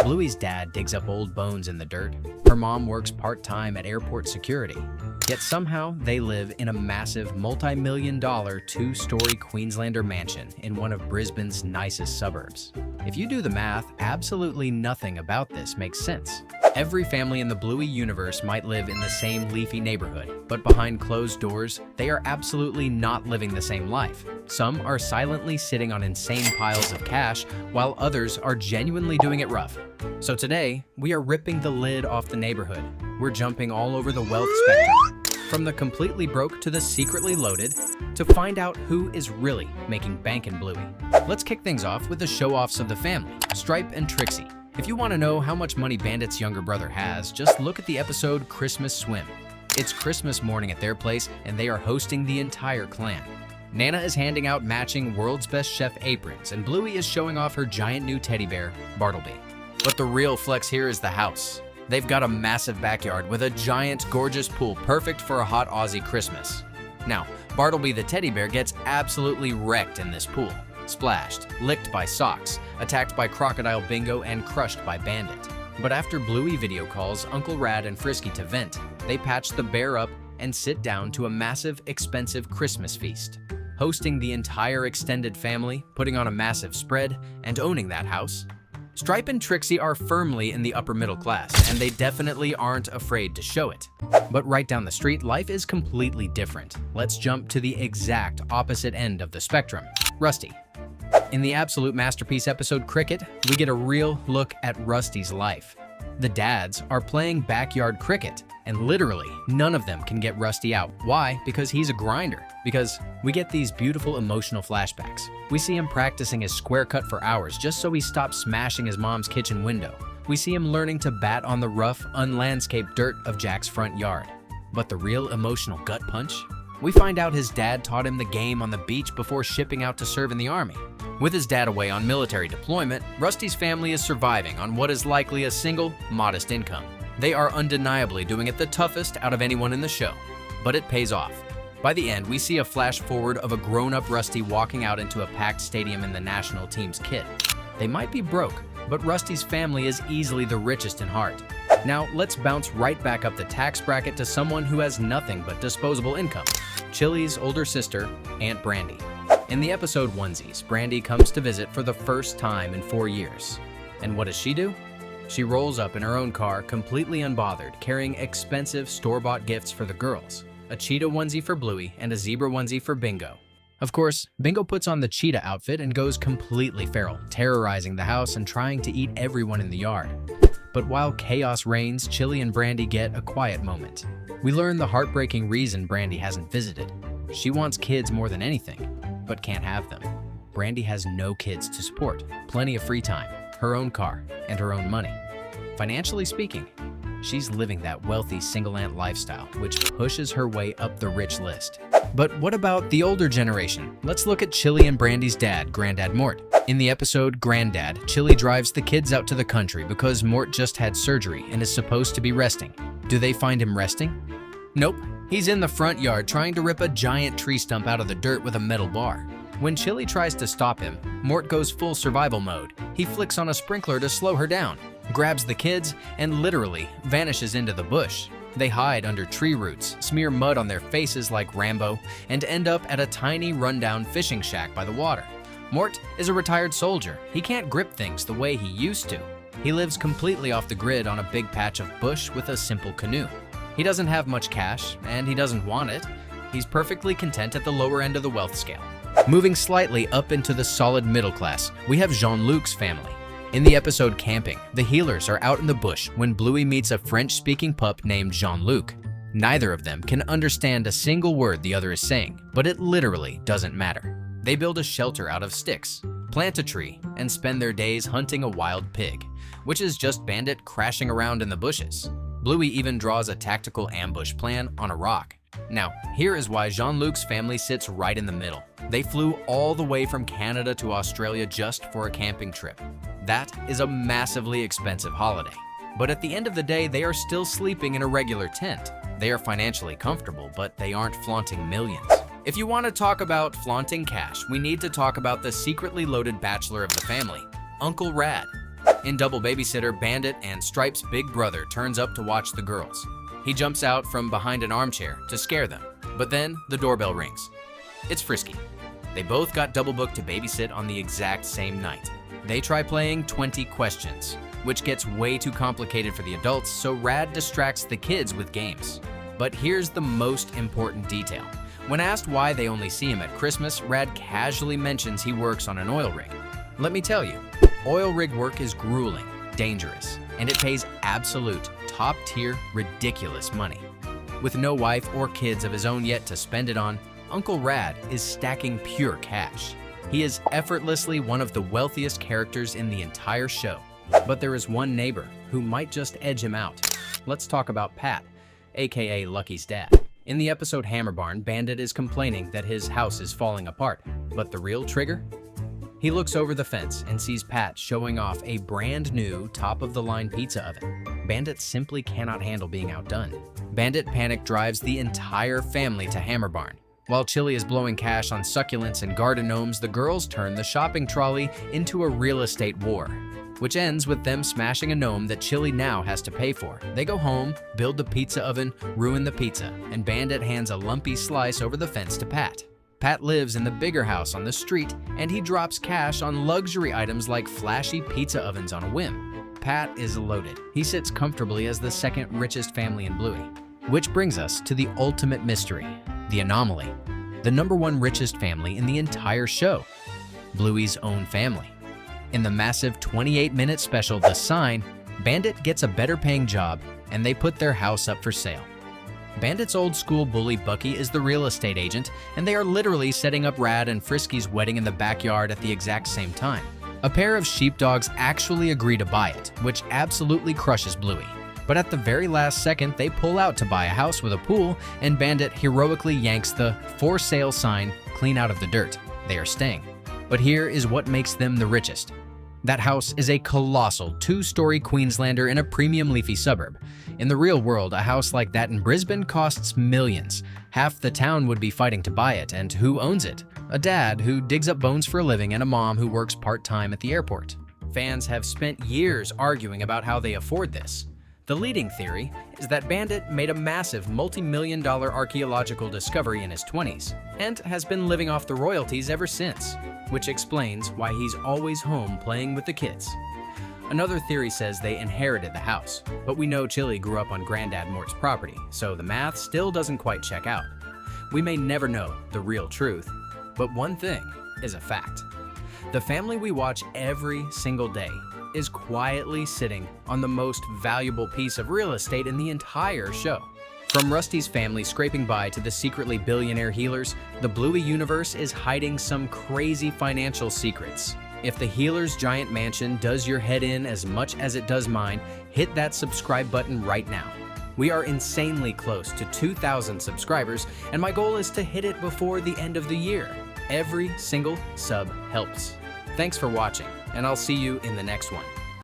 Bluey's dad digs up old bones in the dirt. Her mom works part-time at airport security. Yet somehow they live in a massive multi-million-dollar two-story Queenslander mansion in one of Brisbane's nicest suburbs. If you do the math, absolutely nothing about this makes sense. Every family in the Bluey universe might live in the same leafy neighborhood, but behind closed doors, they are absolutely not living the same life. Some are silently sitting on insane piles of cash, while others are genuinely doing it rough. So today, we are ripping the lid off the neighborhood. We're jumping all over the wealth spectrum, from the completely broke to the secretly loaded, to find out who is really making bank in Bluey. Let's kick things off with the show-offs of the family, Stripe and Trixie. If you want to know how much money Bandit's younger brother has, just look at the episode Christmas Swim. It's Christmas morning at their place, and they are hosting the entire clan. Nana is handing out matching World's Best Chef aprons, and Bluey is showing off her giant new teddy bear, Bartleby. But the real flex here is the house. They've got a massive backyard with a giant, gorgeous pool perfect for a hot Aussie Christmas. Now, Bartleby the teddy bear gets absolutely wrecked in this pool. Splashed, licked by socks, attacked by Crocodile Bingo, and crushed by Bandit. But after Bluey video calls Uncle Rad and Frisky to vent, they patch the bear up and sit down to a massive, expensive Christmas feast. Hosting the entire extended family, putting on a massive spread, and owning that house. Stripe and Trixie are firmly in the upper middle class, and they definitely aren't afraid to show it. But right down the street, life is completely different. Let's jump to the exact opposite end of the spectrum, Rusty. In the absolute masterpiece episode Cricket, we get a real look at Rusty's life. The dads are playing backyard cricket, and literally none of them can get Rusty out. Why? Because he's a grinder. Because we get these beautiful emotional flashbacks. We see him practicing his square cut for hours just so he stops smashing his mom's kitchen window. We see him learning to bat on the rough, unlandscaped dirt of Jack's front yard. But the real emotional gut punch? We find out his dad taught him the game on the beach before shipping out to serve in the army. With his dad away on military deployment, Rusty's family is surviving on what is likely a single, modest income. They are undeniably doing it the toughest out of anyone in the show, but it pays off. By the end, we see a flash forward of a grown-up Rusty walking out into a packed stadium in the national team's kit. They might be broke, but Rusty's family is easily the richest in heart. Now, let's bounce right back up the tax bracket to someone who has nothing but disposable income. Chilli's older sister, Aunt Brandy. In the episode Onesies, Brandy comes to visit for the first time in 4 years. And what does she do? She rolls up in her own car, completely unbothered, carrying expensive store-bought gifts for the girls. A cheetah onesie for Bluey and a zebra onesie for Bingo. Of course, Bingo puts on the cheetah outfit and goes completely feral, terrorizing the house and trying to eat everyone in the yard. But while chaos reigns, Chilli and Brandy get a quiet moment. We learn the heartbreaking reason Brandy hasn't visited. She wants kids more than anything, but can't have them. Brandy has no kids to support, plenty of free time, her own car, and her own money. Financially speaking, she's living that wealthy single aunt lifestyle, which pushes her way up the rich list. But what about the older generation? Let's look at Chilli and Brandy's dad, Grandad Mort. In the episode Grandad, Chilli drives the kids out to the country because Mort just had surgery and is supposed to be resting. Do they find him resting? Nope. He's in the front yard trying to rip a giant tree stump out of the dirt with a metal bar. When Chilli tries to stop him, Mort goes full survival mode. He flicks on a sprinkler to slow her down, grabs the kids, and literally vanishes into the bush. They hide under tree roots, smear mud on their faces like Rambo, and end up at a tiny rundown fishing shack by the water. Mort is a retired soldier. He can't grip things the way he used to. He lives completely off the grid on a big patch of bush with a simple canoe. He doesn't have much cash, and he doesn't want it. He's perfectly content at the lower end of the wealth scale. Moving slightly up into the solid middle class, we have Jean-Luc's family. In the episode Camping, the healers are out in the bush when Bluey meets a French-speaking pup named Jean-Luc. Neither of them can understand a single word the other is saying, but it literally doesn't matter. They build a shelter out of sticks, plant a tree, and spend their days hunting a wild pig, which is just Bandit crashing around in the bushes. Bluey even draws a tactical ambush plan on a rock. Now, here is why Jean-Luc's family sits right in the middle. They flew all the way from Canada to Australia just for a camping trip. That is a massively expensive holiday. But at the end of the day, they are still sleeping in a regular tent. They are financially comfortable, but they aren't flaunting millions. If you want to talk about flaunting cash, we need to talk about the secretly loaded bachelor of the family, Uncle Rad. In Double Babysitter, Bandit and Stripe's big brother turns up to watch the girls. He jumps out from behind an armchair to scare them, but then the doorbell rings. It's Frisky. They both got double booked to babysit on the exact same night. They try playing 20 questions, which gets way too complicated for the adults, so Rad distracts the kids with games. But here's the most important detail. When asked why they only see him at Christmas, Rad casually mentions he works on an oil rig. Let me tell you, oil rig work is grueling, dangerous, and it pays absolute, top-tier, ridiculous money. With no wife or kids of his own yet to spend it on, Uncle Rad is stacking pure cash. He is effortlessly one of the wealthiest characters in the entire show. But there is one neighbor who might just edge him out. Let's talk about Pat, aka Lucky's dad. In the episode Hammer Barn, Bandit is complaining that his house is falling apart. But the real trigger? He looks over the fence and sees Pat showing off a brand new top-of-the-line pizza oven. Bandit simply cannot handle being outdone. Bandit panic drives the entire family to Hammer Barn. While Chilli is blowing cash on succulents and garden gnomes, the girls turn the shopping trolley into a real estate war, which ends with them smashing a gnome that Chilli now has to pay for. They go home, build the pizza oven, ruin the pizza, and Bandit hands a lumpy slice over the fence to Pat. Pat lives in the bigger house on the street, and he drops cash on luxury items like flashy pizza ovens on a whim. Pat is loaded. He sits comfortably as the second richest family in Bluey. Which brings us to the ultimate mystery, the anomaly. The #1 richest family in the entire show, Bluey's own family. In the massive 28-minute special, The Sign, Bandit gets a better paying job, and they put their house up for sale. Bandit's old school bully Bucky is the real estate agent, and they are literally setting up Rad and Frisky's wedding in the backyard at the exact same time. A pair of sheepdogs actually agree to buy it, which absolutely crushes Bluey. But at the very last second, they pull out to buy a house with a pool, and Bandit heroically yanks the "For Sale" sign clean out of the dirt. They are staying. But here is what makes them the richest. That house is a colossal 2-story Queenslander in a premium leafy suburb. In the real world, a house like that in Brisbane costs millions. Half the town would be fighting to buy it, and who owns it? A dad who digs up bones for a living and a mom who works part-time at the airport. Fans have spent years arguing about how they afford this. The leading theory is that Bandit made a massive multi-million-dollar archaeological discovery in his 20s and has been living off the royalties ever since, which explains why he's always home playing with the kids. Another theory says they inherited the house, but we know Chilli grew up on Grandad Mort's property, so the math still doesn't quite check out. We may never know the real truth, but one thing is a fact. The family we watch every single day is quietly sitting on the most valuable piece of real estate in the entire show. From Rusty's family scraping by to the secretly billionaire healers, the Bluey universe is hiding some crazy financial secrets. If the Healer's giant mansion does your head in as much as it does mine, hit that subscribe button right now. We are insanely close to 2,000 subscribers, and my goal is to hit it before the end of the year. Every single sub helps. Thanks for watching, and I'll see you in the next one.